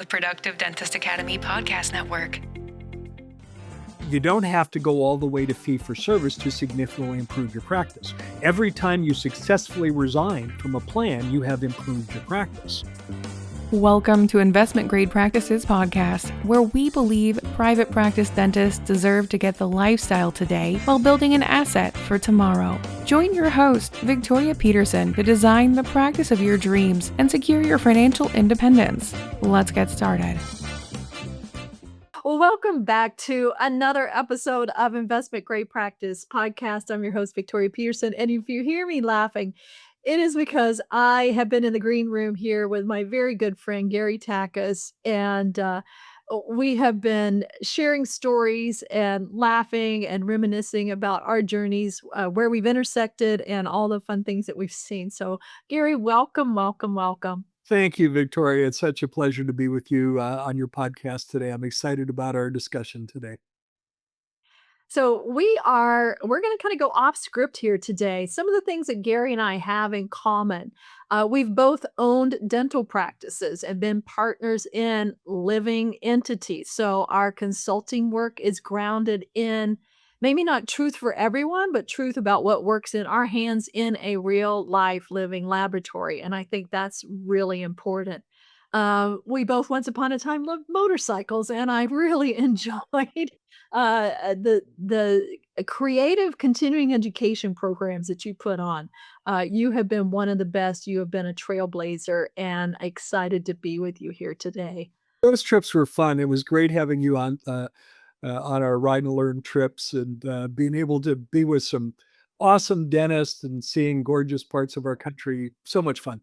Productive Dentist Academy podcast network. You don't have to go all the way to fee-for-service to significantly improve your practice. Every time you successfully resign from a plan, you have improved your practice. Welcome to Investment Grade Practices Podcast, where we believe private practice dentists deserve to get the lifestyle today while building an asset for tomorrow. Join your host, Victoria Peterson, to design the practice of your dreams and secure your financial independence. Let's get started. Well, welcome back to another episode of Investment Grade Practice Podcast. I'm your host, Victoria Peterson. And if you hear me laughing, it is because I have been in the green room here with my very good friend, Gary Takacs, and we have been sharing stories and laughing and reminiscing about our journeys, where we've intersected and all the fun things that we've seen. So, Gary, welcome, welcome, welcome. Thank you, Victoria. It's such a pleasure to be with you on your podcast today. I'm excited about our discussion today. So we're going to kind of go off script here today. Some of the things that Gary and I have in common. We've both owned dental practices and been partners in living entities. So our consulting work is grounded in maybe not truth for everyone, but truth about what works in our hands in a real life living laboratory. And I think that's really important. We both once upon a time loved motorcycles, and I really enjoyed the creative continuing education programs that you put on. You have been one of the best. You have been a trailblazer, and excited to be with you here today. Those trips were fun. It was great having you on our ride and learn trips, and being able to be with some awesome dentists and seeing gorgeous parts of our country. So much fun.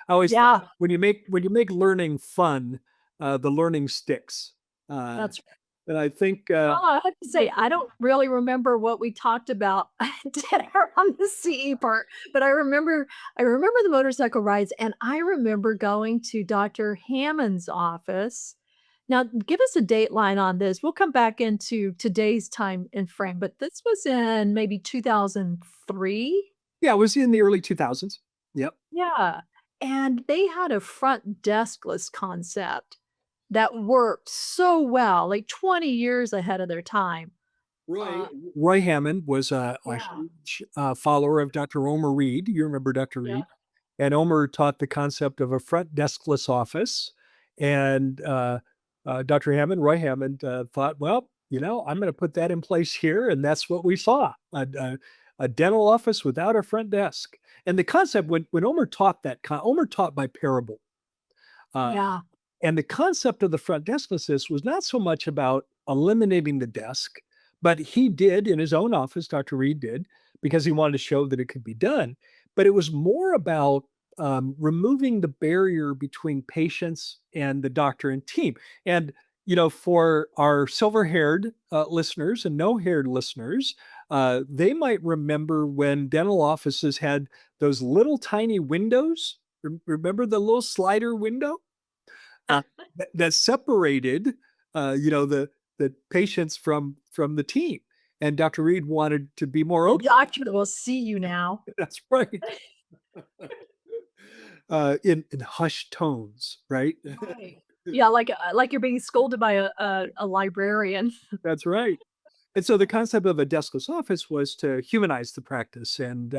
I always Yeah, when you make learning fun, the learning sticks. that's right. And I think Well, I have to say, I don't really remember what we talked about at dinner on the CE part, but I remember the motorcycle rides, and I remember going to Dr. Hammond's office. Now, give us a dateline on this. We'll come back into today's time and frame, but this was in maybe 2003? yeah, it was in the early 2000s. Yep. Yeah, and they had a front deskless concept that worked so well, like 20 years ahead of their time. Uh, Roy Hammond was a yeah, huge follower of Dr. Omer Reed. You remember Dr. yeah. Reed? And Omer taught the concept of a front deskless office. And Dr. Hammond, Roy Hammond, thought, well, I'm going to put that in place here. And that's what we saw, a dental office without a front desk. And the concept, when Omer taught Omer taught by parable. Uh, Yeah. and the concept of the front desklessness was not so much about eliminating the desk, but he did in his own office, Dr. Reed did, because he wanted to show that it could be done. But it was more about removing the barrier between patients and the doctor and team. And, for our silver-haired listeners and no-haired listeners, they might remember when dental offices had those little tiny windows. Remember the little slider window? That separated, the patients from the team. And Dr. Reed wanted to be more The open. doctor will see you now. That's right. In hushed tones, right? Right. Yeah, like you're being scolded by a librarian. That's right. And so the concept of a deskless office was to humanize the practice and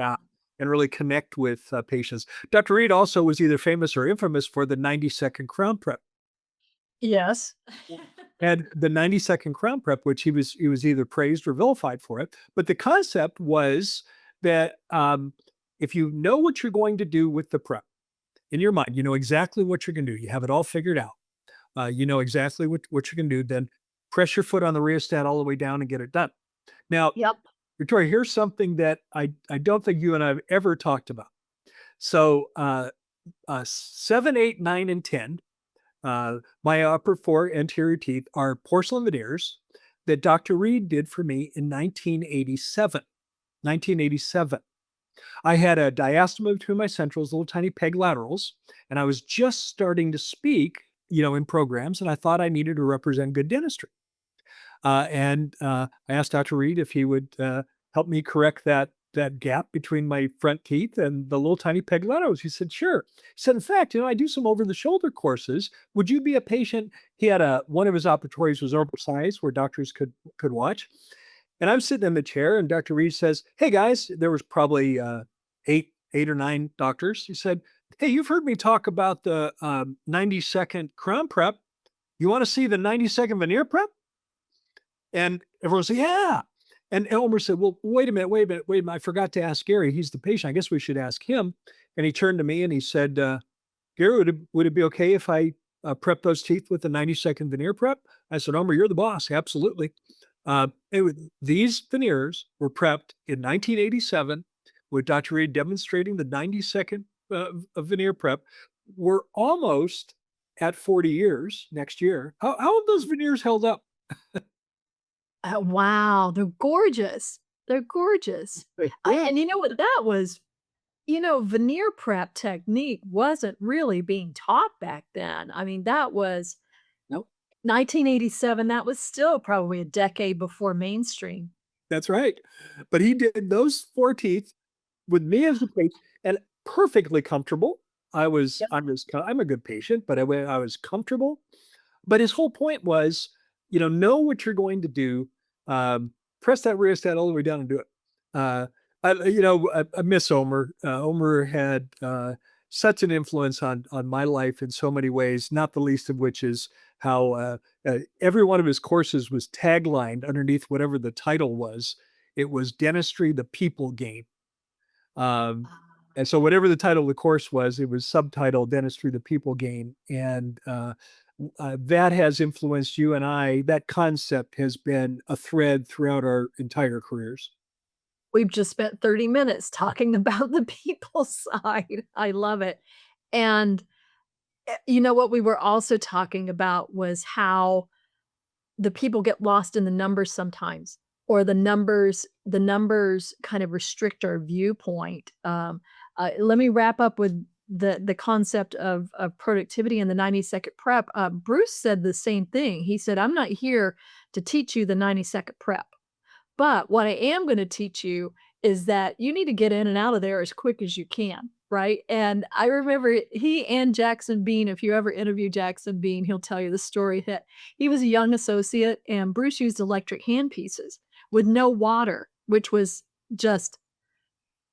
really connect with patients. Dr. Reed also was either famous or infamous for the 90-second crown prep. Yes. And the 90-second crown prep, which he was either praised or vilified for it. But the concept was that if you know what you're going to do with the prep in your mind, you know exactly what you're going to do. You have it all figured out. You know exactly what you're going to do. Then press your foot on the rheostat all the way down and get it done. Now, Yep. Victoria, here's something that I don't think you and I have ever talked about. So 7, 8, 9, and 10. My upper 4 anterior teeth are porcelain veneers that Dr. Reed did for me in 1987. 1987. I had a diastema between my centrals, little tiny peg laterals, and I was just starting to speak, in programs, and I thought I needed to represent good dentistry. And I asked Dr. Reed if he would help me correct that that gap between my front teeth and the little tiny peglettos? He said, sure. He said, in fact, I do some over the shoulder courses. Would you be a patient? He had one of his operatories was oversized where doctors could watch. And I'm sitting in the chair and Dr. Reed says, hey guys, there was probably eight or nine doctors. He said, hey, you've heard me talk about the 90-second crown prep. You want to see the 90-second veneer prep? And everyone said, yeah. And Elmer said, well, wait a minute. I forgot to ask Gary. He's the patient. I guess we should ask him. And he turned to me and he said, Gary, would it be okay if I prep those teeth with the 90-second veneer prep? I said, Elmer, you're the boss. Absolutely. These veneers were prepped in 1987 with Dr. Reed demonstrating the 90-second veneer prep. We're almost at 40 years next year. How have those veneers held up? Wow, they're gorgeous. They're gorgeous. And you know what that was? Veneer prep technique wasn't really being taught back then. I mean, that was Nope. 1987. That was still probably a decade before mainstream. That's right. But he did those 4 teeth with me as the patient and perfectly comfortable. I'm a good patient, but I was comfortable. But his whole point was, know what you're going to do. Press that rheostat all the way down and do it. I miss Omer. Omer had such an influence on my life in so many ways, not the least of which is how every one of his courses was taglined underneath whatever the title was. It was Dentistry, the People Game. And so whatever the title of the course was, it was subtitled Dentistry, the People Game. And that has influenced you and I. That concept has been a thread throughout our entire careers. We've just spent 30 minutes talking about the people side. I love it. And what we were also talking about was how the people get lost in the numbers sometimes, or the numbers kind of restrict our viewpoint. Let me wrap up with the concept of productivity and the 90-second prep. Bruce said the same thing. He said, I'm not here to teach you the 90-second prep. But what I am going to teach you is that you need to get in and out of there as quick as you can, right? And I remember he and Jackson Bean, if you ever interview Jackson Bean, he'll tell you the story that he was a young associate and Bruce used electric handpieces with no water, which was just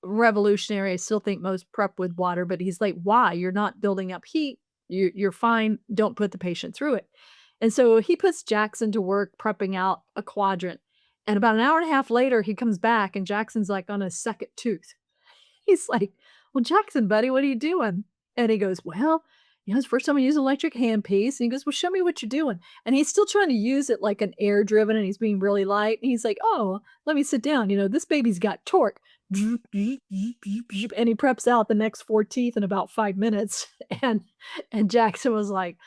revolutionary. I still think most prep with water, but he's like, why? You're not building up heat. You're fine. Don't put the patient through it. And so he puts Jackson to work prepping out a quadrant. And about an hour and a half later, he comes back and Jackson's like on his second tooth. He's like, well, Jackson, buddy, what are you doing? And he goes, well, it's the first time I use an electric handpiece. And he goes, well, show me what you're doing. And he's still trying to use it like an air driven and he's being really light. And he's like, oh, let me sit down. This baby's got torque. And he preps out the next 4 teeth in about 5 minutes. And Jackson was like,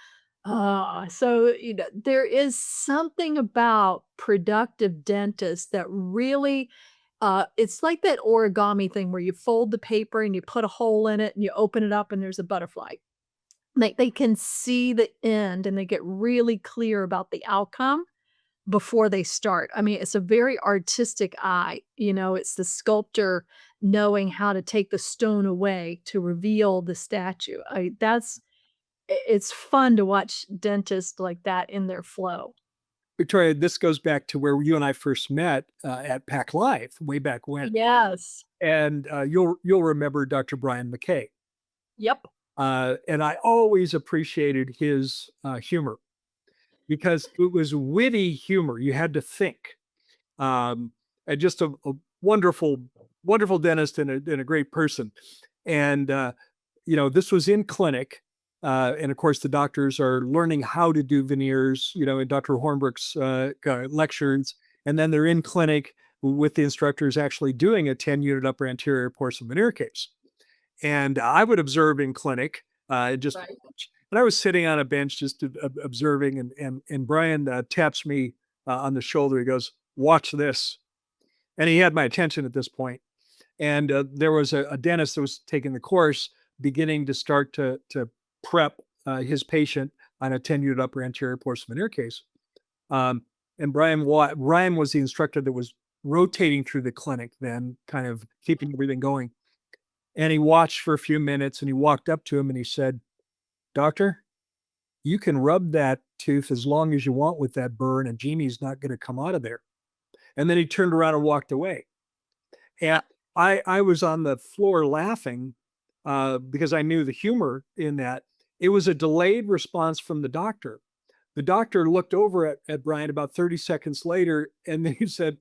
so, there is something about productive dentists that really, it's like that origami thing where you fold the paper and you put a hole in it and you open it up and there's a butterfly. They can see the end and they get really clear about the outcome before they start. I mean, it's a very artistic eye. It's the sculptor knowing how to take the stone away to reveal the statue. It's fun to watch dentists like that in their flow. Victoria, this goes back to where you and I first met at Pac Live way back when. Yes. And you'll remember Dr. Brian McKay. Yep. And I always appreciated his humor because it was witty humor. You had to think. And just a wonderful, wonderful dentist and a great person. And, this was in clinic. And of course, the doctors are learning how to do veneers, in Dr. Hornbrook's lectures. And then they're in clinic with the instructors actually doing a 10-unit upper anterior porcelain veneer case. And I would observe in clinic, just Right. and I was sitting on a bench just observing, and Brian taps me on the shoulder. He goes, "Watch this," and he had my attention at this point. And there was a dentist that was taking the course, beginning to start to prep his patient on a 10-unit upper anterior porcelain veneer case. And Ryan was the instructor that was rotating through the clinic then, kind of keeping everything going. And he watched for a few minutes and he walked up to him and he said, "Doctor, you can rub that tooth as long as you want with that burr, and a genie's not going to come out of there." And then he turned around and walked away. And I was on the floor laughing because I knew the humor in that. It was a delayed response from the doctor. The doctor looked over at Brian about 30 seconds later, and then he said,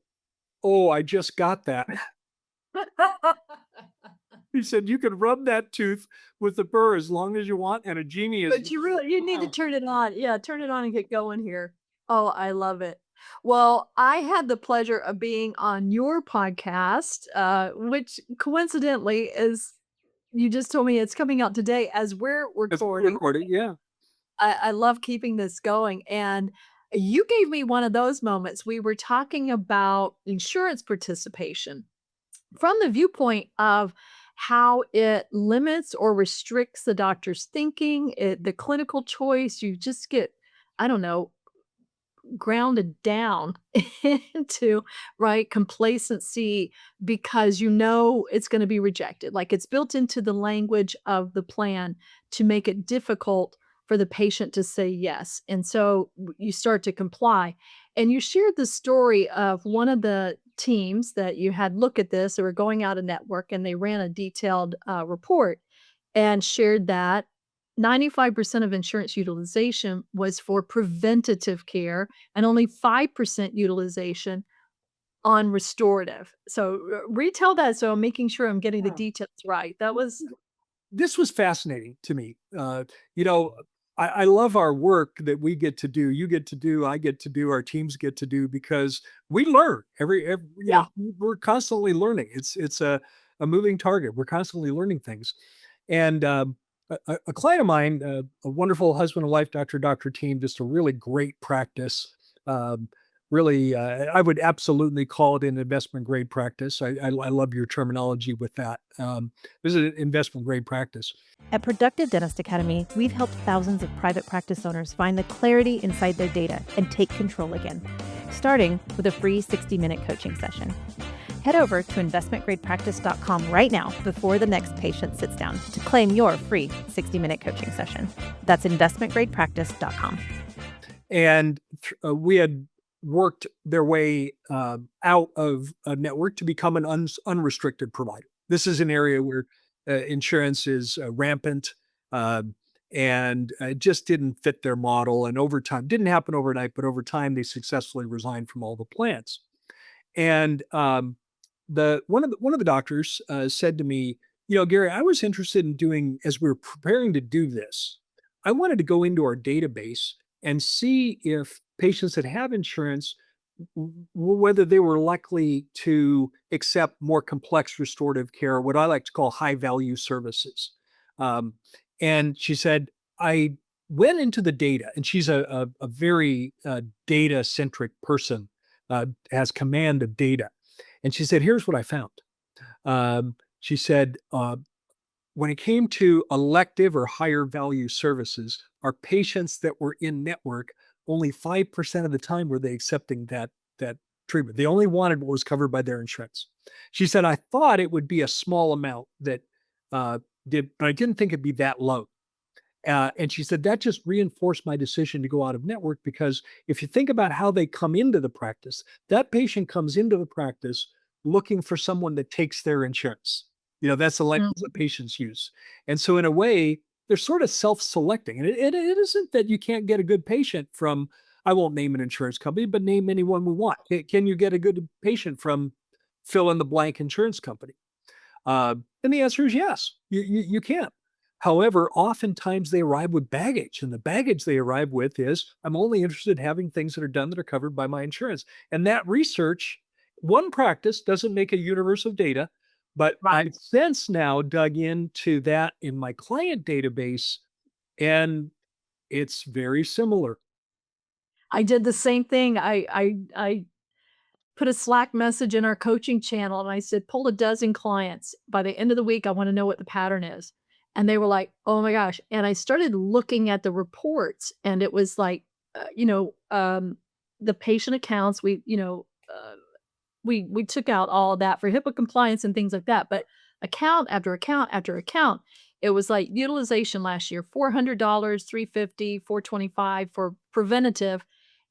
"Oh, I just got that." He said, "You can rub that tooth with the burr as long as you want, and a genie is." But you need to Wow. turn it on. Yeah, turn it on and get going here. Oh, I love it. Well, I had the pleasure of being on your podcast, which coincidentally is you just told me it's coming out today as we're It's recording. recorded, yeah. I love keeping this going, and you gave me one of those moments. We were talking about insurance participation from the viewpoint of how it limits or restricts the doctor's thinking, the clinical choice. You just get, I don't know, grounded down into right complacency because you know it's going to be rejected. Like it's built into the language of the plan to make it difficult for the patient to say yes. And so you start to comply. And you shared the story of one of the teams that you had look at this. They were going out a network and they ran a detailed report and shared that 95% of insurance utilization was for preventative care and only 5% utilization on restorative. So, retell that so I'm making sure I'm getting the Yeah. details right. That was This was fascinating to me. You know, I love our work that we get to do. You get to do, I get to do, our teams get to do because we learn every yeah. we're constantly learning. It's a moving target. We're constantly learning things. And a client of mine, a wonderful husband and wife, Dr. Team, just a really great practice. Um, really, I would absolutely call it an investment grade practice. I love your terminology with that. This is an investment grade practice. At Productive Dentist Academy, we've helped thousands of private practice owners find the clarity inside their data and take control again, starting with a free 60-minute coaching session. Head over to investmentgradepractice.com right now before the next patient sits down to claim your free 60-minute coaching session. That's investmentgradepractice.com. And we had worked their way out of a network to become an unrestricted provider. This is an area where insurance is rampant, and it just didn't fit their model. And over time, didn't happen overnight, but over time, they successfully resigned from all the plans. And the one of the doctors said to me, Gary, I was interested in doing as we were preparing to do this. I wanted to go into our database and see if patients that have insurance, whether they were likely to accept more complex restorative care, what I like to call high value services. Um, and she said, I went into the data, and she's a very data centric person, has command of data. And she said, here's what I found. She said, when it came to elective or higher value services, our patients that were in network, only 5% of the time were they accepting that treatment. They only wanted what was covered by their insurance. She said, I thought it would be a small amount that did, but I didn't think it'd be that low. And she said that just reinforced my decision to go out of network because if you think about how they come into the practice, that patient comes into the practice looking for someone that takes their insurance. That's the language that patients use. And so in a way, they're sort of self-selecting. And it isn't that you can't get a good patient from, I won't name an insurance company, but name anyone we want. Can you get a good patient from fill in the blank insurance company? And the answer is yes, you can. However, oftentimes they arrive with baggage, and the baggage they arrive with is, I'm only interested in having things that are done that are covered by my insurance. And that research, one practice doesn't make a universe of data, but Right. I've since now dug into that in my client database, and it's very similar. I did the same thing. I put a Slack message in our coaching channel and I said, pull a dozen clients. By the end of the week, I want to know what the pattern is. And they were like, oh my gosh. And I started looking at the reports and it was like, the patient accounts, we took out all of that for HIPAA compliance and things like that. But account after account after account, it was like utilization last year, $400, $350, $425 for preventative.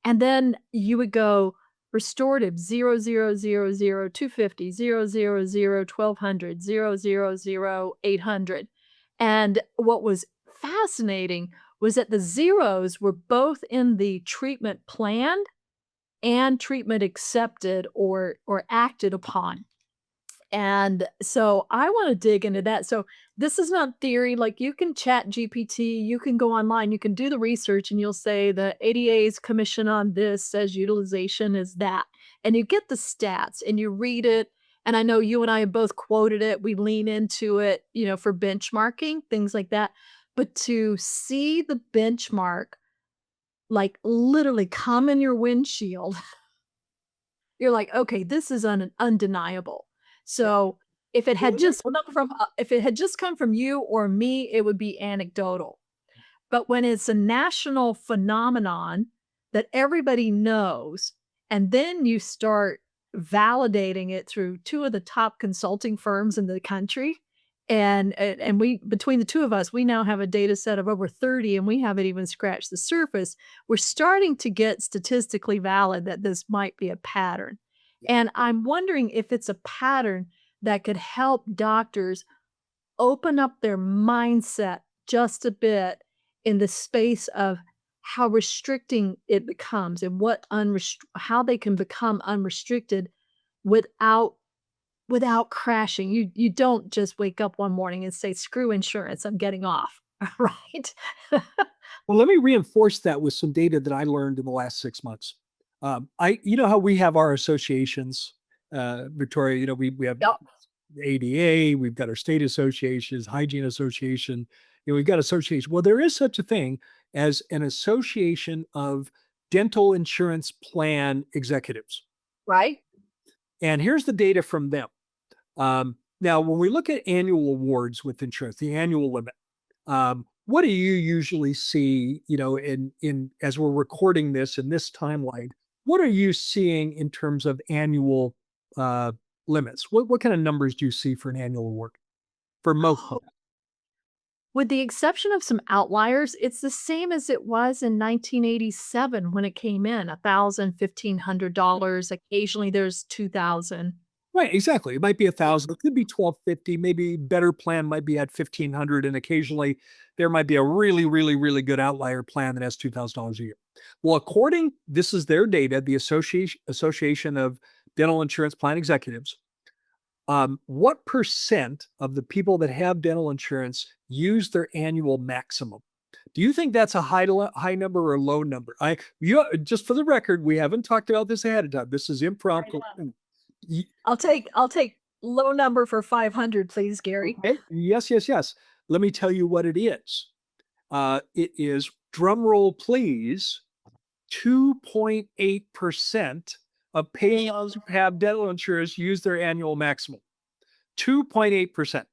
And then you would go restorative 0000 250 000 1200 000 800. And what was fascinating was that the zeros were both in the treatment planned and treatment accepted or acted upon. And so I want to dig into that. So this is not theory. Like, you can chat GPT, you can go online, you can do the research, and you'll say the ADA's commission on this says utilization is that. And you get the stats and you read it. And I know you and I have both quoted it. We lean into it, for benchmarking, things like that. But to see the benchmark, like, literally come in your windshield, you're like, okay, this is undeniable. So if it had just come from you or me, it would be anecdotal. But when it's a national phenomenon that everybody knows, and then you start validating it through two of the top consulting firms in the country, and we, between the two of us, we now have a data set of over 30, and we haven't even scratched the surface. We're starting to get statistically valid that this might be a pattern. And I'm wondering if it's a pattern that could help doctors open up their mindset just a bit in the space of how restricting it becomes, and how they can become unrestricted without crashing. You don't just wake up one morning and say, "Screw insurance, I'm getting off." Right? Well, let me reinforce that with some data that I learned in the last 6 months. You know how we have our associations, Victoria, we have Yep. ADA, we've got our state associations, hygiene association, we've got associations. Well, there is such a thing as an association of dental insurance plan executives. Right? And here's the data from them. Now, when we look at annual awards with insurance, the annual limit, what do you usually see, in as we're recording this in this timeline? What are you seeing in terms of annual limits? What kind of numbers do you see for an annual award for most? With the exception of some outliers, it's the same as it was in 1987 when it came in, $1,000, $1,500. Occasionally there's 2,000. Right, exactly. It might be 1,000, it could be 1,250, maybe better plan might be at 1,500, and occasionally there might be a really, really, really good outlier plan that has $2,000 a year. Well, this is their data, the Association of Dental Insurance Plan Executives. What percent of the people that have dental insurance use their annual maximum? Do you think that's a high number or a low number? Just for the record, we haven't talked about this ahead of time. This is impromptu. I'll take low number for 500, please, Gary. Okay. Yes. Let me tell you what it is. It is, drum roll please, 2.8% of patients who have dental insurance use their annual maximum. 2.8%.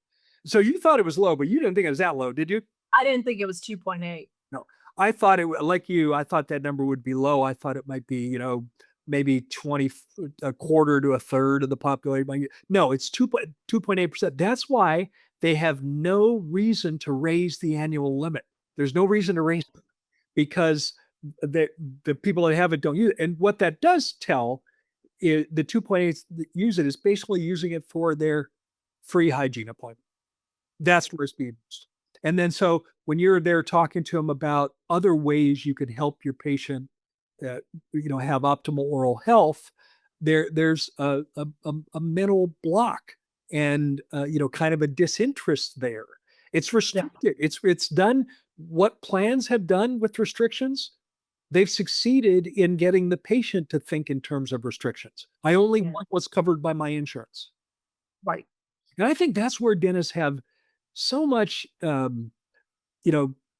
So you thought it was low, but you didn't think it was that low, did you? I didn't think it was 2.8. No, I thought like you, I thought that number would be low. I thought it might be, maybe 20, a quarter to a third of the population. No, it's 2.8%. That's why they have no reason to raise the annual limit. There's no reason to raise it because the people that have it don't use it. And what that does tell is the 2.8 that use it is basically using it for their free hygiene appointment. That's where it's being used. And then so when you're there talking to them about other ways you could help your patient have optimal oral health, there's a mental block and kind of a disinterest there. It's restricted. It's done what plans have done with restrictions. They've succeeded in getting the patient to think in terms of restrictions. I only want what's covered by my insurance. Right. And I think that's where dentists have so much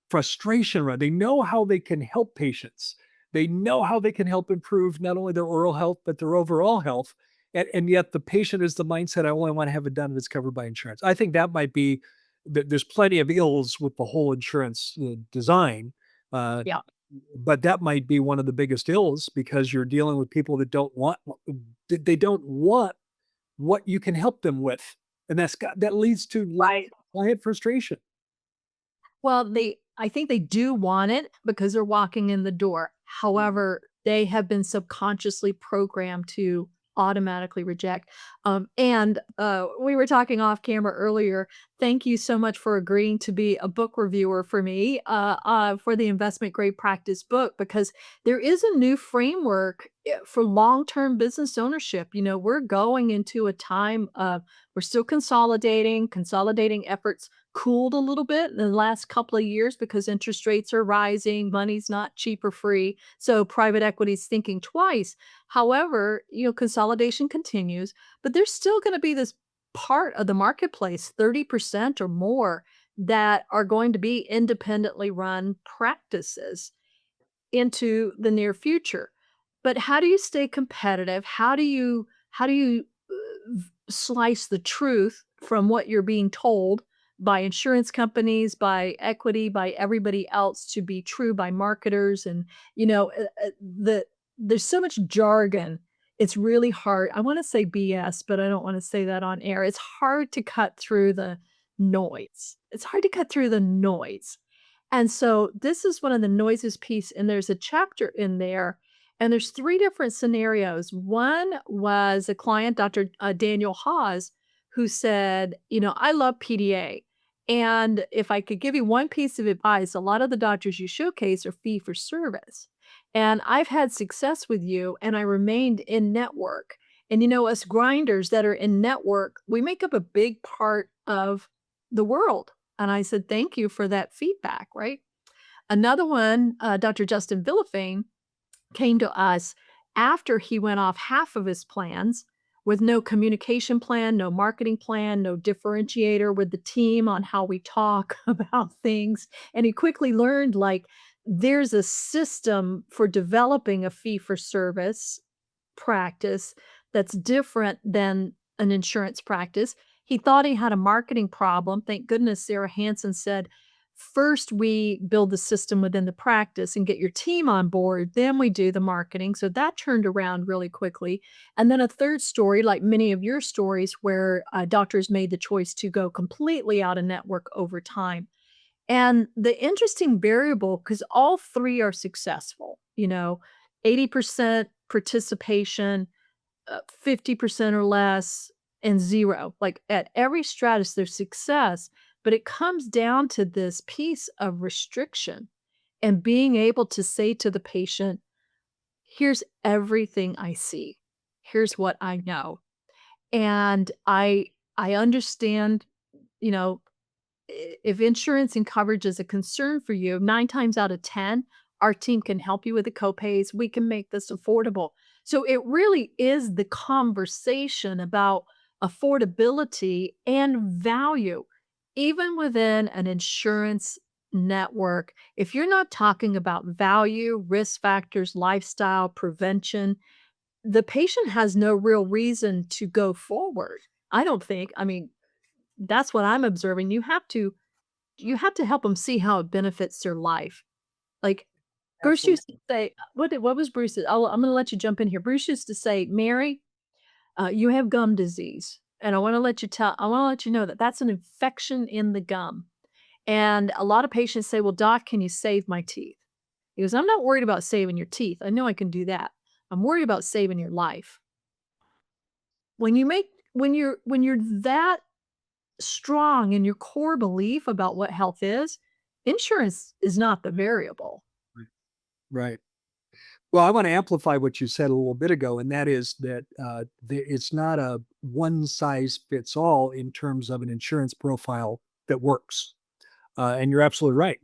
frustration around. They know how they can help patients. They know how they can help improve not only their oral health, but their overall health. And yet the patient is the mindset, I only want to have it done if it's covered by insurance. I think that might be, there's plenty of ills with the whole insurance design. but that might be one of the biggest ills because you're dealing with people that they don't want what you can help them with, and that leads to Right. client frustration. Well, I think they do want it because they're walking in the door. However, they have been subconsciously programmed to automatically reject. We were talking off camera earlier. Thank you so much for agreeing to be a book reviewer for me for the Investment Grade Practice book, because there is a new framework for long-term business ownership. We're going into a time of we're still consolidating efforts cooled a little bit in the last couple of years because interest rates are rising, money's not cheap or free, so private equity is thinking twice. However, consolidation continues, but there's still going to be this part of the marketplace, 30% or more, that are going to be independently run practices into the near future. But how do you stay competitive? How do you slice the truth from what you're being told by insurance companies, by equity, by everybody else to be true by marketers? And there's so much jargon. It's really hard. I want to say BS, but I don't want to say that on air. It's hard to cut through the noise. It's hard to cut through the noise. And so this is one of the noises piece, and there's a chapter in there, and there's 3 different scenarios. One was a client, Dr. Daniel Hawes, who said, "I love PDA. And if I could give you one piece of advice, a lot of the doctors you showcase are fee for service. And I've had success with you, and I remained in network. And us grinders that are in network, we make up a big part of the world." And I said, "Thank you for that feedback," right? Another one, Dr. Justin Villafane, came to us after he went off half of his plans with no communication plan, no marketing plan, no differentiator with the team on how we talk about things. And he quickly learned, like, there's a system for developing a fee for service practice that's different than an insurance practice. He thought he had a marketing problem. Thank goodness Sarah Hansen said, "First, we build the system within the practice and get your team on board. Then we do the marketing." So that turned around really quickly. And then a third story, like many of your stories, where doctors made the choice to go completely out of network over time. And the interesting variable, because all 3 are successful, 80% participation, 50% or less, and 0. Like, at every stratus, there's success, but it comes down to this piece of restriction and being able to say to the patient, "Here's everything I see. Here's what I know. And I understand, you know, if insurance and coverage is a concern for you, 9 times out of 10, our team can help you with the copays. We can make this affordable." So it really is the conversation about affordability and value, even within an insurance network. If you're not talking about value, risk factors, lifestyle, prevention, the patient has no real reason to go forward. I don't think. I mean, that's what I'm observing. You have to help them see how it benefits their life. Like, Bruce used to say, what was Bruce's? I'm gonna let you jump in here. Bruce used to say, "Mary, you have gum disease, and I wanna let you know that that's an infection in the gum." And a lot of patients say, "Well, doc, can you save my teeth?" He goes, "I'm not worried about saving your teeth. I know I can do that. I'm worried about saving your life." When you're that strong in your core belief about what health is, insurance is not the variable. Right. Right. Well, I want to amplify what you said a little bit ago, and that is that it's not a one size fits all in terms of an insurance profile that works. And you're absolutely right.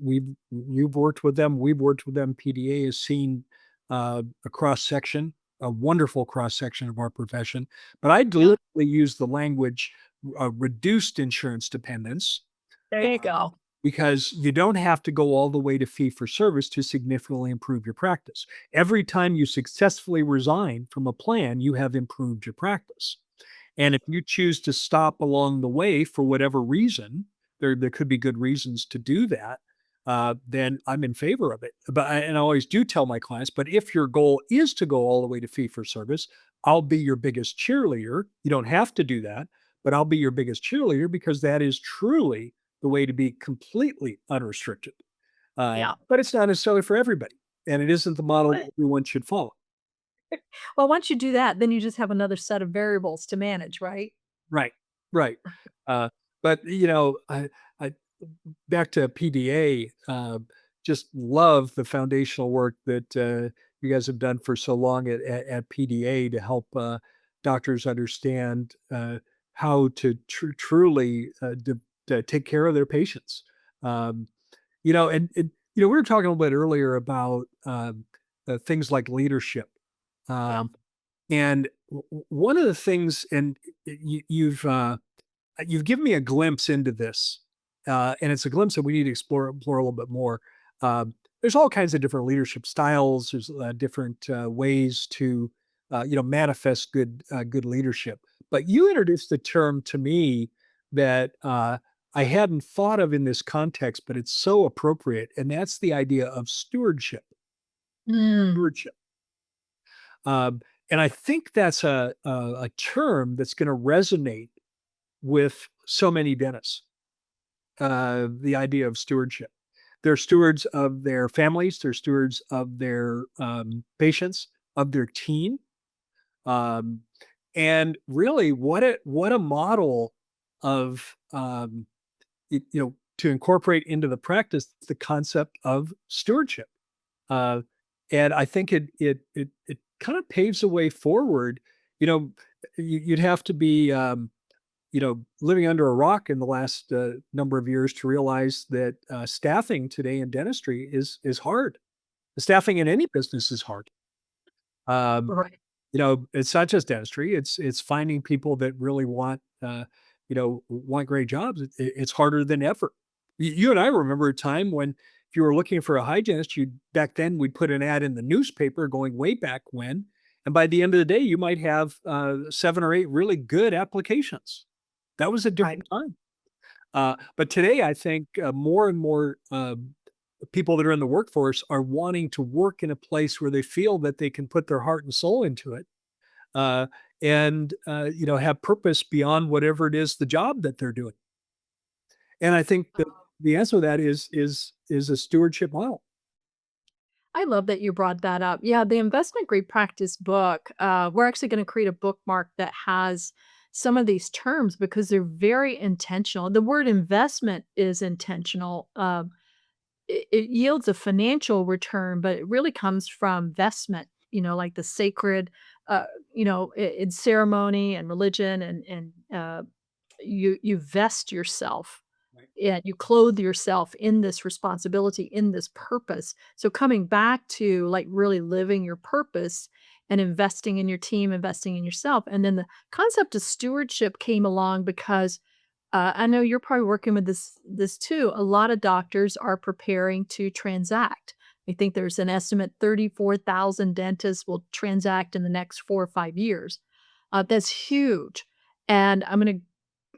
You've worked with them. We've worked with them. PDA has seen a cross section, a wonderful cross section of our profession. But I Yeah. deliberately use the language reduced insurance dependence There you go. because you don't have to go all the way to fee for service to significantly improve your practice. Every time you successfully resign from a plan, you have improved your practice. And if you choose to stop along the way for whatever reason, there could be good reasons to do that. then I'm in favor of it. And I always do tell my clients, but if your goal is to go all the way to fee for service, I'll be your biggest cheerleader. You don't have to do that, but I'll be your biggest cheerleader because that is truly the way to be completely unrestricted. Yeah. But it's not necessarily for everybody, and it isn't the model But everyone should follow. well, once you do that, then you just have another set of variables to manage, right? Right, right. Uh, but I back to PDA. Just love the foundational work that you guys have done for so long at PDA to help doctors understand how to truly to take care of their patients. Um, we were talking a little bit earlier about things like leadership. Yeah. Um, and one of the things, and you've given me a glimpse into this, and it's a glimpse that we need to explore a little bit more. There's all kinds of different leadership styles. There's different ways to, manifest good leadership. But you introduced the term to me that I hadn't thought of in this context, but it's so appropriate, and that's the idea of stewardship. Mm. Stewardship. Um, and I think that's a term that's going to resonate with so many dentists. The idea of stewardship. They're stewards of their families. They're stewards of their patients, of their team, um, and really, what a model of to incorporate into the practice the concept of stewardship. Uh, and I think it kind of paves a way forward. You know, you'd have to be living under a rock in the last number of years to realize that staffing today in dentistry is hard. The staffing in any business is hard. Um, Right. it's not just dentistry. It's finding people that really want great jobs. It's harder than ever. You and I remember a time when if you were looking for a hygienist, you back then we'd put an ad in the newspaper going way back when, and by the end of the day, you might have 7 or 8 really good applications. That was a Right. different time. But today, I think more and more people that are in the workforce are wanting to work in a place where they feel that they can put their heart and soul into it, uh, and have purpose beyond whatever it is the job that they're doing. And I think that the answer to that is a stewardship model. I love that you brought that up. Yeah, the investment grade practice book, we're actually going to create a bookmark that has some of these terms because they're very intentional. The word investment is intentional. It yields a financial return, but it really comes from vestment, like the sacred, in ceremony and religion and you vest yourself Right. and you clothe yourself in this responsibility, in this purpose. So coming back to like really living your purpose and investing in your team, investing in yourself. And then the concept of stewardship came along because I know you're probably working with this too. A lot of doctors are preparing to transact. I think there's an estimate 34,000 dentists will transact in the next 4 or 5 years. That's huge. And I'm going to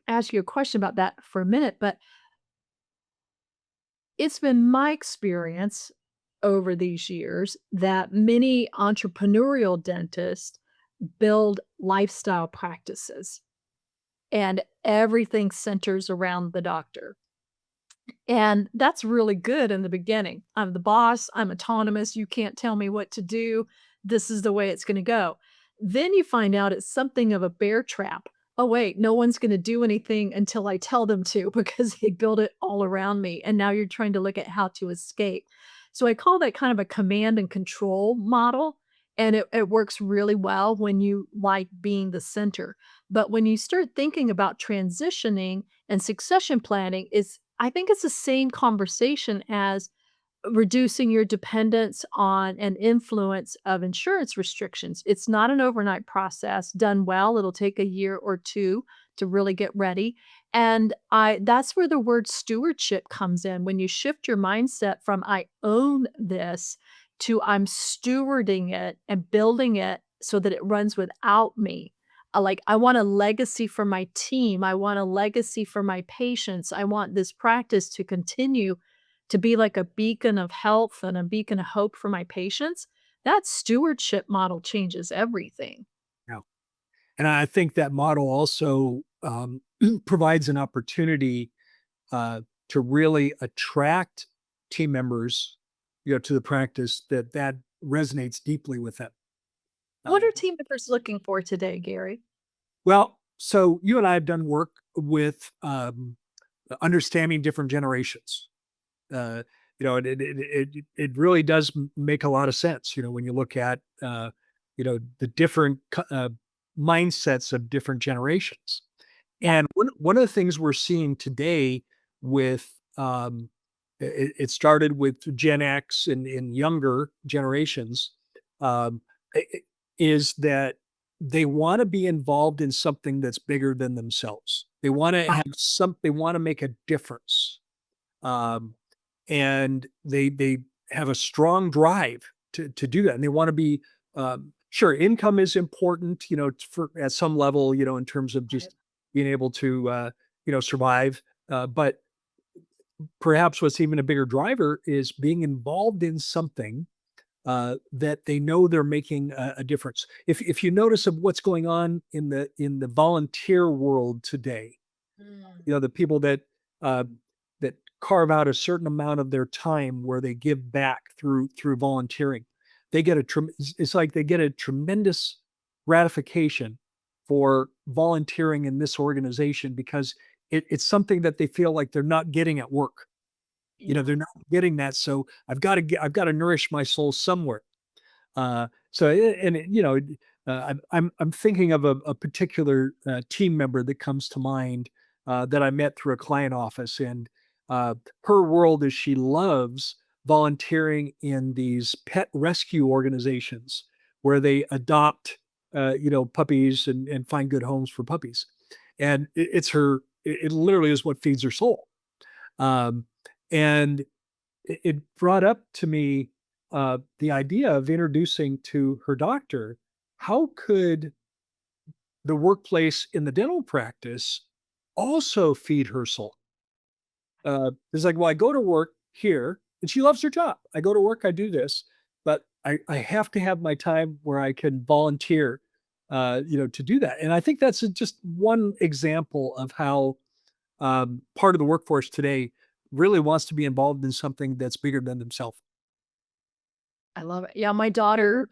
ask you a question about that for a minute, but it's been my experience over these years that many entrepreneurial dentists build lifestyle practices and everything centers around the doctor. And that's really good in the beginning. I'm the boss, I'm autonomous, you can't tell me what to do. This is the way it's going to go. Then you find out it's something of a bear trap. Oh, wait, no one's going to do anything until I tell them to because they build it all around me. And now you're trying to look at how to escape. So I call that kind of a command and control model. And it works really well when you like being the center. But when you start thinking about transitioning and succession planning, I think it's the same conversation as reducing your dependence on and influence of insurance restrictions. It's not an overnight process. Done well, it'll take a year or 2 to really get ready. And I that's where the word stewardship comes in. When you shift your mindset from I own this to I'm stewarding it and building it so that it runs without me. Like I want a legacy for my team. I want a legacy for my patients. I want this practice to continue to be like a beacon of health and a beacon of hope for my patients, that stewardship model changes everything. Yeah. And I think that model also provides an opportunity uh, to really attract team members, to the practice that resonates deeply with them. What Um, are team members looking for today, Gary? well, so you and I have done work with understanding different generations. Uh, it really does make a lot of sense. When you look at the different mindsets of different generations. Yeah. And one of the things we're seeing today with it started with Gen X and in younger generations, um, i- i- is that they want to be involved in something that's bigger than themselves. They want to have some. They want to make a difference, um, and they have a strong drive to do that, and they want to be. Sure, income is important, for at some level, in terms of just being able to, survive. But perhaps what's even a bigger driver is being involved in something that they know they're making a difference. If you notice of what's going on in the volunteer world today, Mm. the people uh, that carve out a certain amount of their time where they give back through volunteering, they get it's like they get a tremendous gratification for volunteering in this organization because it's something that they feel like they're not getting at work. Yeah. They're not getting that, so I've got to nourish my soul somewhere. So and I'm thinking of a particular team member that comes to mind that I met through a client office, and her world is she loves volunteering in these pet rescue organizations where they adopt puppies and find good homes for puppies, and it literally is what feeds her soul. Um, and it brought up to me the idea of introducing to her doctor how could the workplace in the dental practice also feed her soul. It's like, well, I go to work here, and she loves her job. I go to work, I do this, but I have to have my time where I can volunteer, to do that. And I think that's just one example of how part of the workforce today really wants to be involved in something that's bigger than themselves. I love it. Yeah, my daughter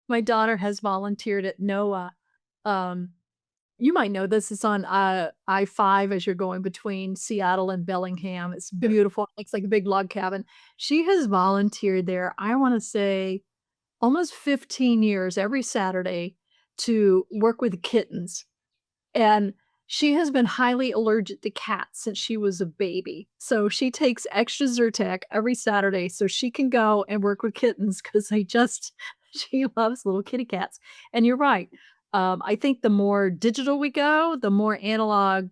has volunteered at NOAA. Um, you might know this. It's on I-5 as you're going between Seattle and Bellingham. It's beautiful. It looks like a big log cabin. She has volunteered there, I want to say almost 15 years every Saturday to work with kittens. And she has been highly allergic to cats since she was a baby. So she takes extra Zyrtec every Saturday so she can go and work with kittens because she loves little kitty cats. And you're right. I think the more digital we go, the more analog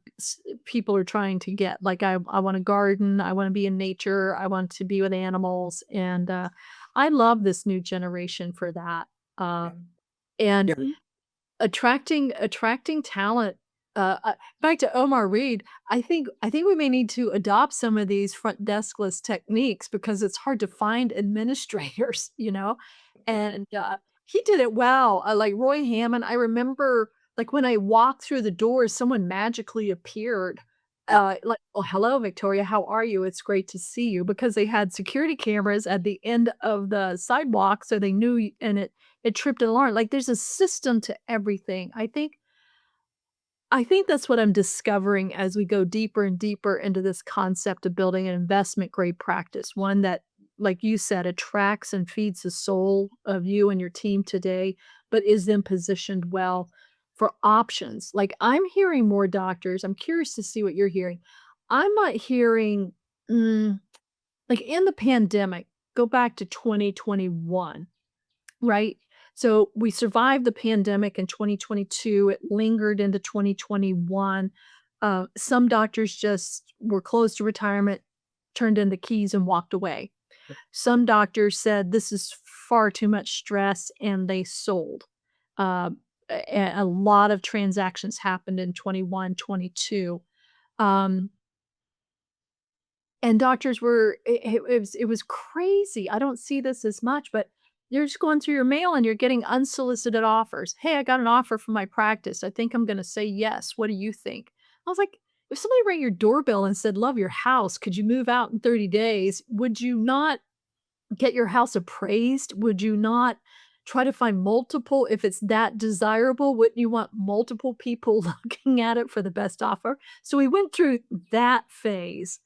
people are trying to get. Like, I want to garden, I want to be in nature, I want to be with animals. And I love this new generation for that. And Yeah. attracting talent, back to Omar Reed, I think we may need to adopt some of these front deskless techniques because it's hard to find administrators, and, he did it well, like Roy Hammond, I remember, like, when I walked through the door, someone magically appeared, like, "Oh, hello, Victoria, how are you? It's great to see you," because they had security cameras at the end of the sidewalk, so they knew y and it tripped an alarm. Like, there's a system to everything. I think that's what I'm discovering as we go deeper and deeper into this concept of building an investment grade practice, one that, like you said, attracts and feeds the soul of you and your team today, but is then positioned well for options. Like, I'm hearing more doctors. I'm curious to see what you're hearing. I'm not hearing, mm, like in the pandemic, go back to 2021. Right? So we survived the pandemic in 2022. It lingered into 2021. Some doctors just were close to retirement, turned in the keys, and walked away. Some doctors said this is far too much stress and they sold. Uh, a lot of transactions happened in 21, 22. Um, And doctors were it was crazy. I don't see this as much, but you're just going through your mail and you're getting unsolicited offers. "Hey, I got an offer from my practice. I think I'm gonna say yes. What do you think?" I was like, if somebody rang your doorbell and said, "Love your house. Could you move out in 30 days?" Would you not get your house appraised? Would you not try to find multiple if it's that desirable? Wouldn't you want multiple people looking at it for the best offer? So we went through that phase.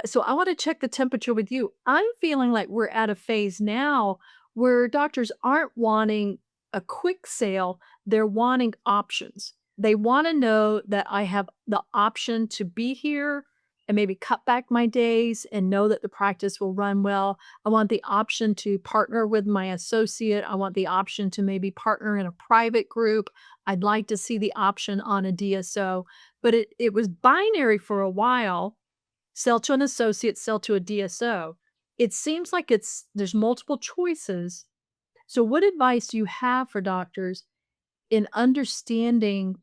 So I want to check the temperature with you. I'm feeling like we're at a phase now where doctors aren't wanting a quick sale, they're wanting options. They want to know that I have the option to be here and maybe cut back my days and know that the practice will run well. I want the option to partner with my associate. I want the option to maybe partner in a private group. I'd like to see the option on a DSO. But it was binary for a while. Sell to an associate, sell to a DSO. It seems like there's multiple choices. So what advice do you have for doctors in understanding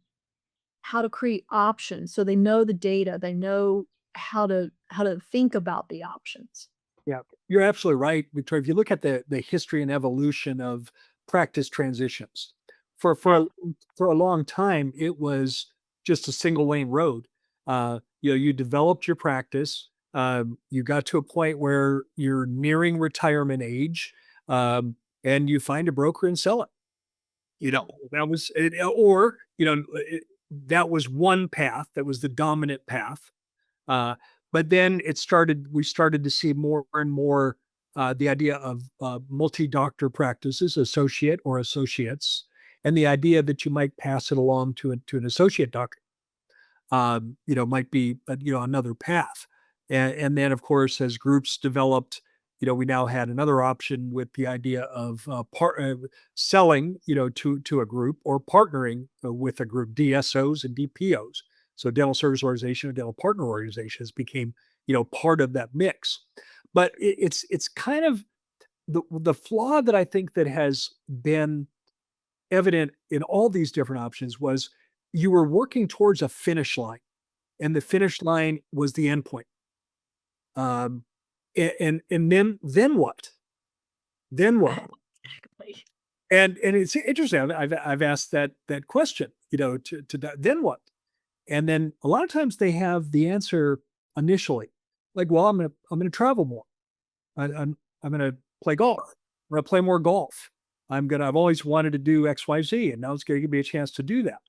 how to create options so they know the data, they know how to think about the options? Yeah, you're absolutely right, Victoria. If you look at the history and evolution of practice transitions, for a long time, it was just a single lane road. You developed your practice. You got to a point where you're nearing retirement age, and you find a broker and sell it. That was it, or that was one path. That was the dominant path. Uh, but then we started to see more and more the idea of multi-doctor practices, associate or associates, and the idea that you might pass it along to an associate doctor, might be, another path. And then, of course, as groups developed, we now had another option with the idea of selling, to a group or partnering with a group, DSOs and DPOs. So dental service organization and dental partner organizations became, part of that mix. But it's kind of the flaw that I think that has been evident in all these different options was you were working towards a finish line, and the finish line was the endpoint. Um, and then what? Then what? Exactly. And it's interesting. I've asked that question, then what? And then a lot of times they have the answer initially, like, well, I'm gonna travel more. I'm gonna play golf. I'm gonna play more golf. I've always wanted to do X, Y, Z, and now it's gonna give me a chance to do that.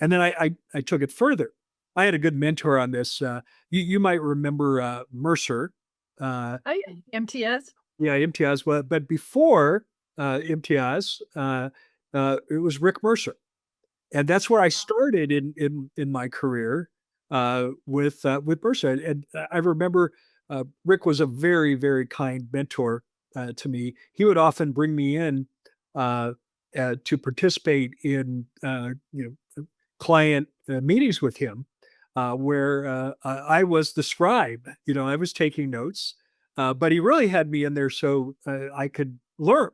And then I took it further. I had a good mentor on this. You might remember Mercer. Oh, yeah. MTS? Yeah, MTIs. But before MTIs, it was Rick Mercer, and that's where I started in my career with Mercer. And I remember Rick was a very very kind mentor to me. He would often bring me in uh, to participate in client meetings with him, where I was the scribe. I was taking notes, but he really had me in there so I could learn.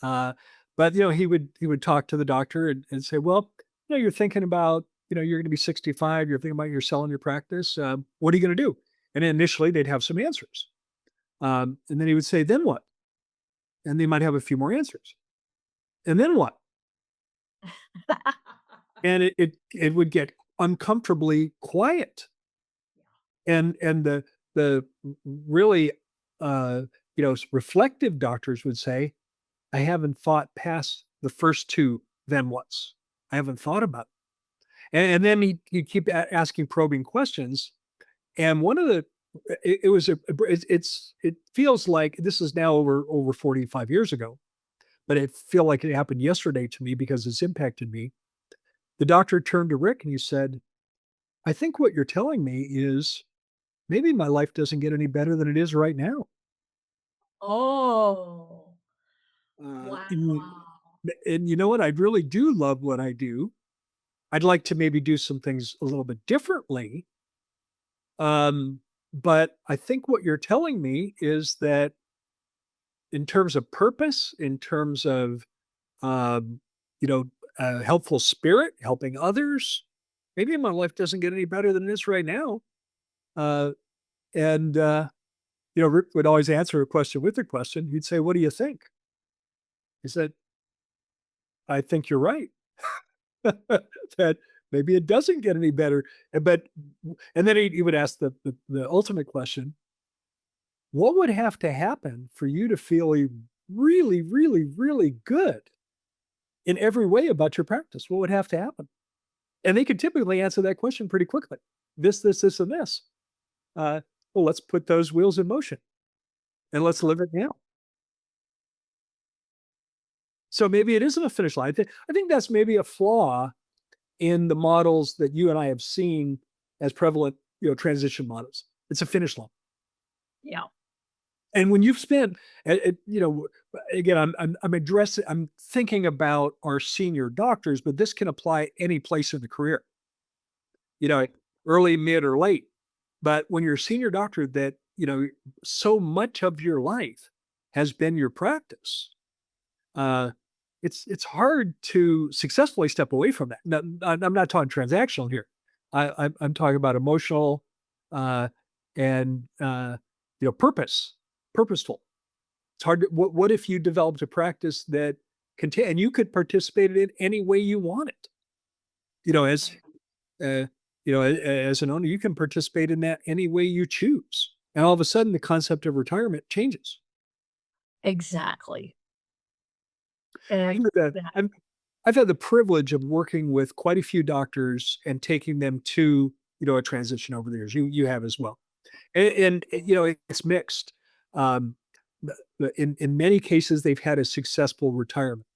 Uh, but he would talk to the doctor and say, "Well, you're thinking about you're going to be 65. You're thinking about you're selling your practice. What are you going to do?" And initially, they'd have some answers, and then he would say, "Then what?" And they might have a few more answers, and then what? And it would get uncomfortably quiet. And the really reflective doctors would say, I haven't thought past the first two then whats. I haven't thought about it. And then he'd keep asking probing questions. And one of the it was it feels like this is now over 45 years ago, but it feel like it happened yesterday to me because it's impacted me. The doctor turned to Rick and he said, I think what you're telling me is maybe my life doesn't get any better than it is right now. Oh, And, wow. you know what? I really do love what I do. I'd like to maybe do some things a little bit differently. But I think what you're telling me is that in terms of purpose, in terms of, um, a helpful spirit, helping others, maybe my life doesn't get any better than it is right now. Uh, And, Rick would always answer a question with a question. He'd say, "What do you think?" He said, "I think you're right." That maybe it doesn't get any better. And then he would ask the ultimate question: what would have to happen for you to feel really, really, really good in every way about your practice? What would have to happen? And they could typically answer that question pretty quickly. This, and this. Well, let's put those wheels in motion and let's live it now. So maybe it isn't a finish line. I think that's maybe a flaw in the models that you and I have seen as prevalent, transition models. It's a finish line. Yeah. And when you've spent, again, I'm thinking about our senior doctors, but this can apply any place in the career, early, mid, or late. But when you're a senior doctor that, so much of your life has been your practice, uh, it's hard to successfully step away from that. Now, I'm not talking transactional here. I'm talking about emotional, and purposeful. It's hard. What if you developed a practice that and you could participate in it any way you want it? As uh, as an owner, you can participate in that any way you choose. And all of a sudden, the concept of retirement changes. Exactly. I remember that Exactly. I've had the privilege of working with quite a few doctors and taking them to, a transition over the years. You have as well. And it's mixed. Um, in many cases, they've had a successful retirement.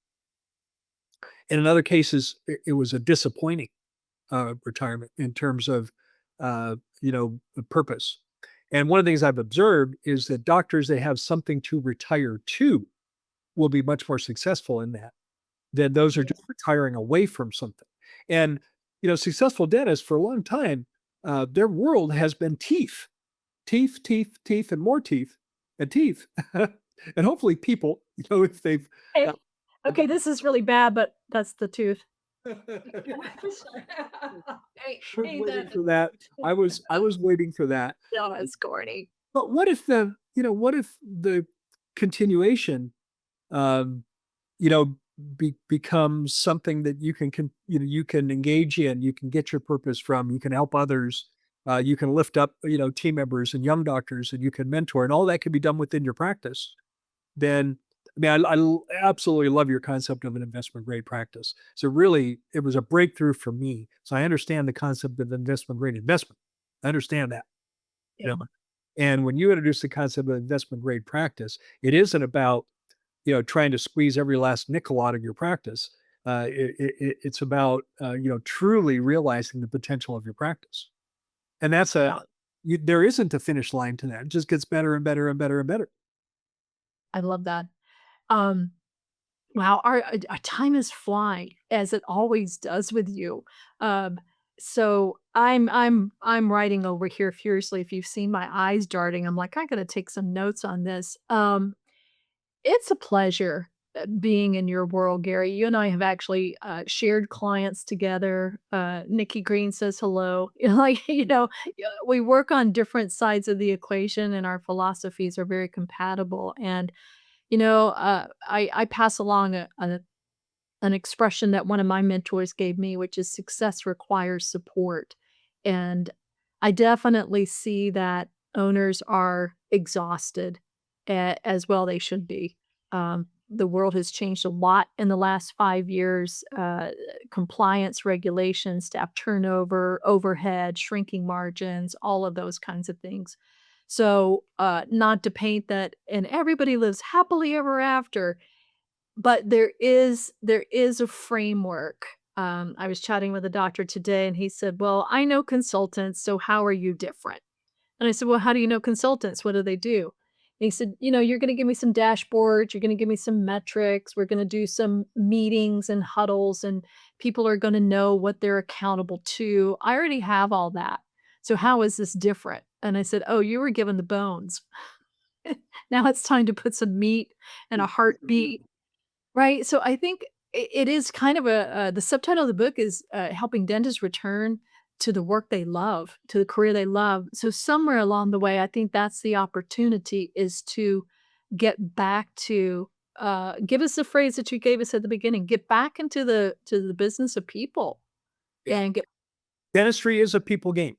And in other cases, it was a disappointing retirement in terms of, the purpose. And one of the things I've observed is that doctors that have something to retire to will be much more successful in that than those are just retiring away from something. And, successful dentists for a long time, their world has been teeth, teeth, teeth, teeth, and more teeth, and teeth, and hopefully people, if they've. Hey, okay, this is really bad, but that's the tooth. Hey, Waiting for that. I was waiting for that. no, it's corny. But what if the continuation, um, you know, becomes something that you can engage in, you can get your purpose from, you can help others, you can lift up, team members and young doctors, and you can mentor, and all that can be done within your practice. Then, I mean, absolutely love your concept of an investment grade practice. So really, it was a breakthrough for me. So I understand the concept of investment grade investment. I understand that. You know, and when you introduce the concept of investment grade practice, it isn't about, trying to squeeze every last nickel out of your practice. It's about, truly realizing the potential of your practice. And there isn't a finish line to that. It just gets better and better and better and better. I love that. Um, wow, our time is flying as it always does with you. Um, so I'm writing over here furiously. If you've seen my eyes darting, I'm like, I gotta take some notes on this. It's a pleasure being in your world, Gary. You and I have actually shared clients together. Nikki Green says hello. We work on different sides of the equation, and our philosophies are very compatible. And I pass along an expression that one of my mentors gave me, which is success requires support. And I definitely see that owners are exhausted, as well they should be. The world has changed a lot in the last 5 years. Compliance regulations, staff turnover, overhead, shrinking margins, all of those kinds of things. So, not to paint that and everybody lives happily ever after, but there is a framework. I was chatting with a doctor today, and he said, "Well, I know consultants, so how are you different?" And I said, "Well, how do you know consultants? What do they do?" And he said, "You're gonna give me some dashboards, you're gonna give me some metrics, we're gonna do some meetings and huddles, and people are gonna know what they're accountable to. I already have all that. So how is this different?" And I said, "Oh, you were given the bones. Now it's time to put some meat and a heartbeat." Right? So I think it is kind of the subtitle of the book is, Helping Dentists Return to the work they love, to the career they love. So somewhere along the way, I think that's the opportunity, is to get back to, give us the phrase that you gave us at the beginning, get back into the business of people Yeah. and get Dentistry is a people game.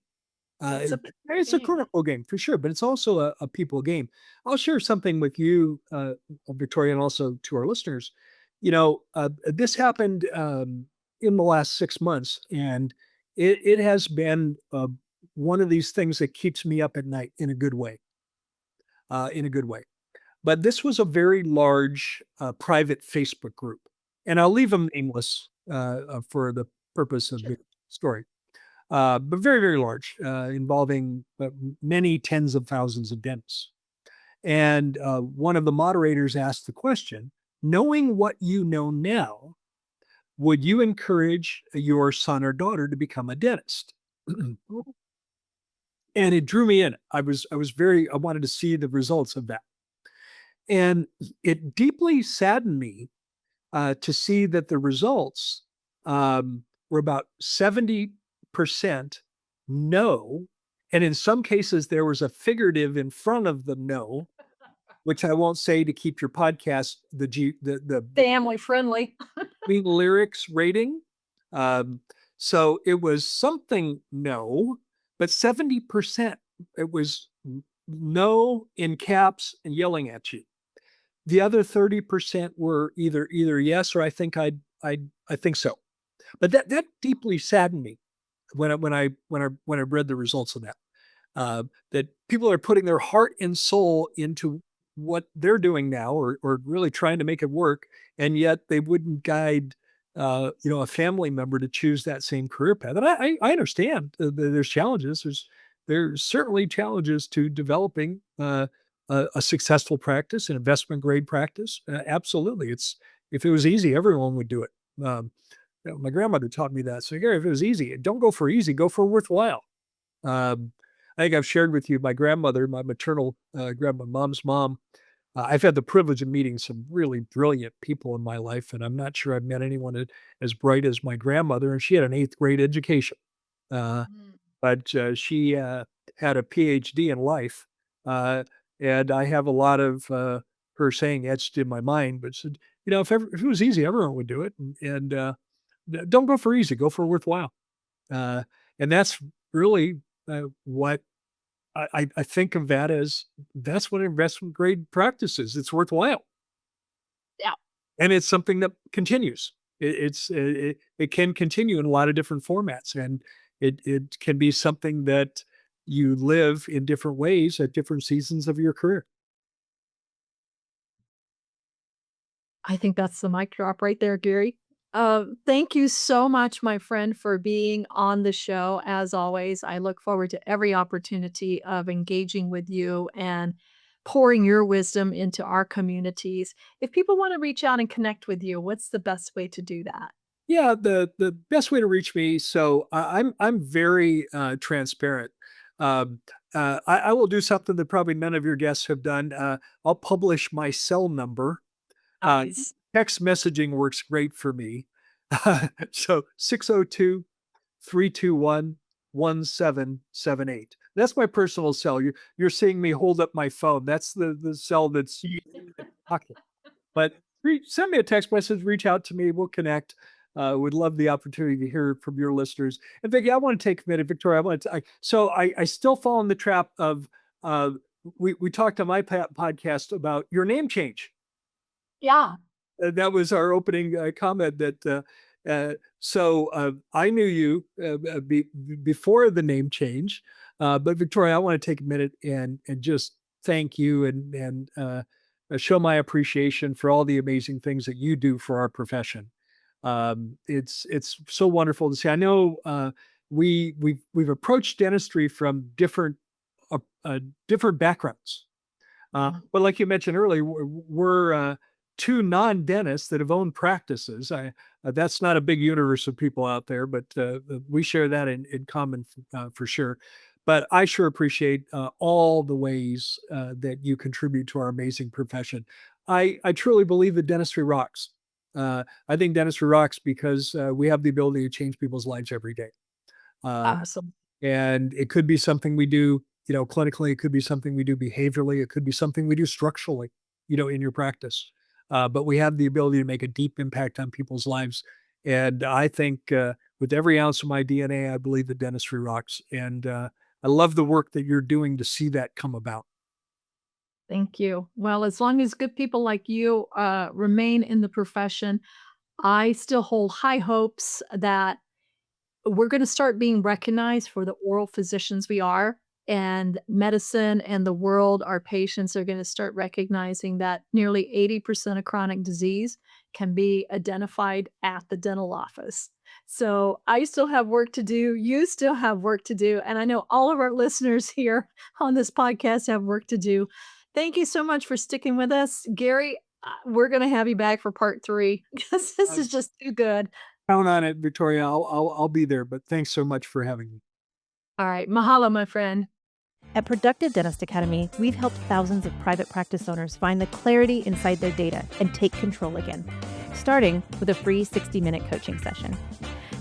it's a It's a game. clinical game for sure, but it's also a people game. I'll share something with you, Victoria, and also to our listeners. This happened in the last 6 months, and it has been one of these things that keeps me up at night in a good way. In a good way. But this was a very large private Facebook group, and I'll leave them nameless for the purpose of the story. But very, very large, involving many tens of thousands of dentists. And one of the moderators asked the question, knowing what you know now, would you encourage your son or daughter to become a dentist? And it drew me in. I wanted to see the results of that. And it deeply saddened me to see that the results were about 70% no. And in some cases, there was a figurative in front of the no, which I won't say to keep your podcast, the Family friendly. clean lyrics rating. So it was something no, but 70% it was no in caps and yelling at you. The other 30% were either yes or I think I think so. But that deeply saddened me when I read the results of that. That people are putting their heart and soul into what they're doing now, or really trying to make it work, and yet they wouldn't guide a family member to choose that same career path. And I understand there's challenges. There's certainly challenges to developing a successful practice, an investment grade practice. Absolutely, if it was easy, everyone would do it. My grandmother taught me that. So, Gary, if it was easy, don't go for easy, go for worthwhile. I think I've shared with you my grandmother, my maternal grandma, mom's mom. I've had the privilege of meeting some really brilliant people in my life, and I'm not sure I've met anyone as bright as my grandmother. And she had an 8th grade education, but she had a PhD in life, and I have a lot of her saying etched in my mind. But said, if it was easy, everyone would do it, and don't go for easy, go for worthwhile. And that's really what I think of that as. That's what investment grade practice is. It's worthwhile. Yeah. And it's something that continues. It can continue in a lot of different formats, and it can be something that you live in different ways at different seasons of your career. I think that's the mic drop right there, Gary. Thank you so much, my friend, for being on the show. As always, I look forward to every opportunity of engaging with you and pouring your wisdom into our communities. If people want to reach out and connect with you, what's the best way to do that? Yeah, the best way to reach me. So I'm very transparent. I will do something that probably none of your guests have done. I'll publish my cell number. Nice. Text messaging works great for me. So 602-321-1778. That's my personal cell. You're seeing me hold up my phone. That's the cell that's pocket. But send me a text message, reach out to me, we'll connect. Would love the opportunity to hear from your listeners. And Vicki, I want to take a minute, Victoria. I still fall in the trap of we talked on my podcast about your name change. Yeah. That was our opening comment. So I knew you before the name change, but Victoria, I want to take a minute and just thank you and show my appreciation for all the amazing things that you do for our profession. It's so wonderful to see. I know we've approached dentistry from different backgrounds. But like you mentioned earlier, we're two non-dentists that have owned practices. That's not a big universe of people out there, but we share that in common for sure. But I sure appreciate all the ways that you contribute to our amazing profession. I truly believe that dentistry rocks. I think dentistry rocks because we have the ability to change people's lives every day. Awesome. And it could be something we do, clinically. It could be something we do behaviorally. It could be something we do structurally, in your practice. But we have the ability to make a deep impact on people's lives. And I think with every ounce of my DNA, I believe that dentistry rocks. And I love the work that you're doing to see that come about. Thank you. Well, as long as good people like you remain in the profession, I still hold high hopes that we're going to start being recognized for the oral physicians we are. And medicine and the world, our patients are going to start recognizing that nearly 80% of chronic disease can be identified at the dental office. So I still have work to do. You still have work to do. And I know all of our listeners here on this podcast have work to do. Thank you so much for sticking with us. Gary, we're going to have you back for part 3 because this is just too good. Count on it, Victoria. I'll be there. But thanks so much for having me. All right. Mahalo, my friend. At Productive Dentist Academy, we've helped thousands of private practice owners find the clarity inside their data and take control again, starting with a free 60-minute coaching session.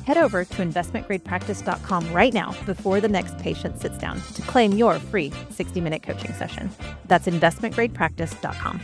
Head over to investmentgradepractice.com right now before the next patient sits down to claim your free 60-minute coaching session. That's investmentgradepractice.com.